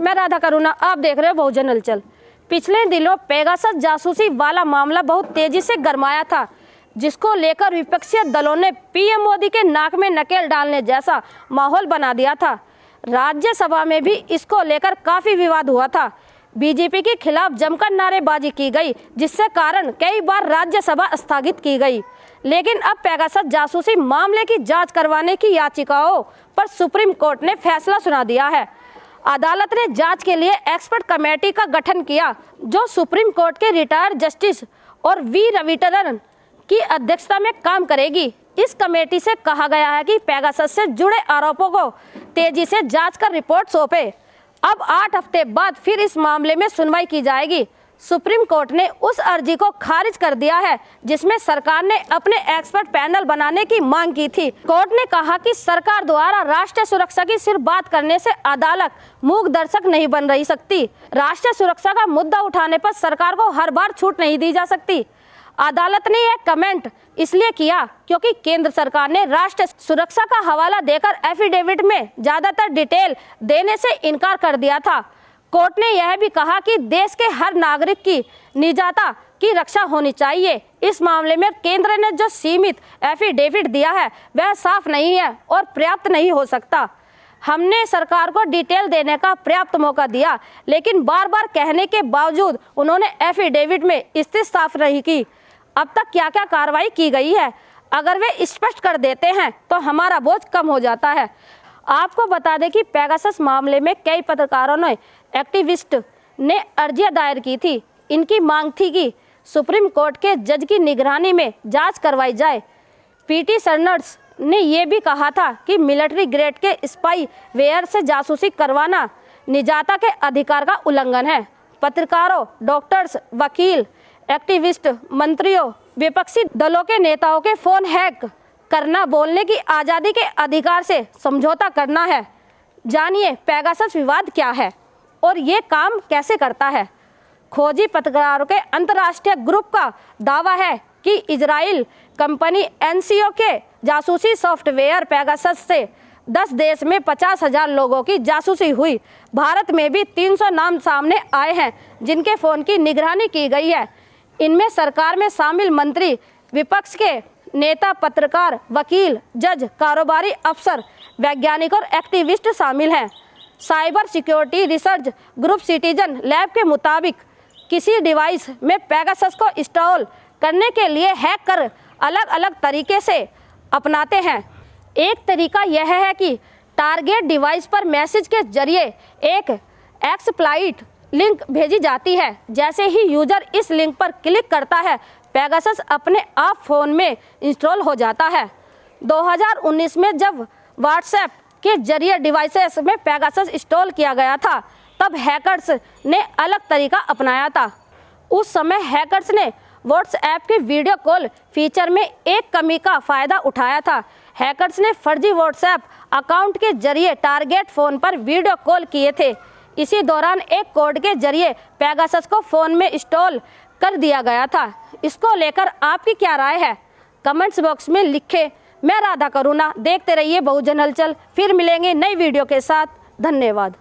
मैं राधा करुणा, आप देख रहे हो बहुजन हलचल। पिछले दिनों पेगासस जासूसी वाला मामला बहुत तेजी से गरमाया था, जिसको लेकर विपक्षी दलों ने पीएम मोदी के नाक में नकेल डालने जैसा माहौल बना दिया था। राज्यसभा में भी इसको लेकर काफी विवाद हुआ था। बीजेपी के खिलाफ जमकर नारेबाजी की गई, जिससे कारण कई बार राज्यसभा स्थगित की गई। लेकिन अब पेगासस जासूसी मामले की जांच करवाने की याचिकाओं पर सुप्रीम कोर्ट ने फैसला सुना दिया है। अदालत ने जांच के लिए एक्सपर्ट कमेटी का गठन किया, जो सुप्रीम कोर्ट के रिटायर्ड जस्टिस और वी रविचंद्रन की अध्यक्षता में काम करेगी। इस कमेटी से कहा गया है कि पेगासस से जुड़े आरोपों को तेजी से जांच कर रिपोर्ट सौंपे। अब 8 हफ्ते बाद फिर इस मामले में सुनवाई की जाएगी। सुप्रीम कोर्ट ने उस अर्जी को खारिज कर दिया है, जिसमें सरकार ने अपने एक्सपर्ट पैनल बनाने की मांग की थी। कोर्ट ने कहा कि सरकार द्वारा राष्ट्रीय सुरक्षा की सिर्फ बात करने से अदालत मूक दर्शक नहीं बन रही सकती। राष्ट्रीय सुरक्षा का मुद्दा उठाने पर सरकार को हर बार छूट नहीं दी जा सकती। अदालत ने यह कमेंट इसलिए किया क्योंकि केंद्र सरकार ने राष्ट्रीय सुरक्षा का हवाला देकर एफिडेविट में ज्यादातर डिटेल देने से इनकार कर दिया था। कोर्ट ने यह भी कहा कि देश के हर नागरिक की निजता की रक्षा होनी चाहिए। इस मामले में केंद्र ने जो सीमित एफिडेविट दिया है वह साफ नहीं है और पर्याप्त नहीं हो सकता। हमने सरकार को डिटेल देने का पर्याप्त मौका दिया, लेकिन बार बार कहने के बावजूद उन्होंने एफिडेविट में स्थिति साफ नहीं की। अब तक क्या क्या कार्रवाई की गई है, अगर वे स्पष्ट कर देते हैं तो हमारा बोझ कम हो जाता है। आपको बता दें कि पेगासस मामले में कई पत्रकारों ने एक्टिविस्ट ने अर्जियां दायर की थी। इनकी मांग थी कि सुप्रीम कोर्ट के जज की निगरानी में जांच करवाई जाए। पिटीशनर्स ने यह भी कहा था कि मिलिट्री ग्रेड के स्पाई वेयर से जासूसी करवाना निजता के अधिकार का उल्लंघन है। पत्रकारों, डॉक्टर्स, वकील, एक्टिविस्ट, मंत्रियों, विपक्षी दलों के नेताओं के फोन हैक करना बोलने की आज़ादी के अधिकार से समझौता करना है। जानिए पेगासस विवाद क्या है और ये काम कैसे करता है। खोजी पत्रकारों के अंतर्राष्ट्रीय ग्रुप का दावा है कि इजराइल कंपनी एनसीओ के जासूसी सॉफ्टवेयर पेगासस से 10 देश में 50,000 लोगों की जासूसी हुई। भारत में भी 300 नाम सामने आए हैं जिनके फ़ोन की निगरानी की गई है। इनमें सरकार में शामिल मंत्री, विपक्ष के नेता, पत्रकार, वकील, जज, कारोबारी अफसर, वैज्ञानिक और एक्टिविस्ट शामिल हैं। Cyber security research group citizen lab के मुताबिक किसी डिवाइस में पेगासस को इंस्टॉल करने के लिए हैकर अलग अलग तरीके से अपनाते हैं। एक तरीका यह है कि टारगेट डिवाइस पर मैसेज के जरिए एक एक्सप्लॉइट लिंक भेजी जाती है। जैसे ही यूजर इस लिंक पर क्लिक करता है, पेगासस अपने आप फ़ोन में इंस्टॉल हो जाता है। 2019 में जब व्हाट्सएप के जरिए डिवाइसेस में पेगासस इंस्टॉल किया गया था, तब हैकर्स ने अलग तरीका अपनाया था। उस समय हैकर्स ने व्हाट्सएप के वीडियो कॉल फीचर में एक कमी का फ़ायदा उठाया था। हैकर्स ने फर्जी व्हाट्सएप अकाउंट के जरिए टारगेट फ़ोन पर वीडियो कॉल किए थे। इसी दौरान एक कोड के जरिए पेगासस को फ़ोन में इंस्टॉल कर दिया गया था। इसको लेकर आपकी क्या राय है, कमेंट्स बॉक्स में लिखें। मैं राधा करुणा, देखते रहिए बहुजन हलचल। फिर मिलेंगे नई वीडियो के साथ। धन्यवाद।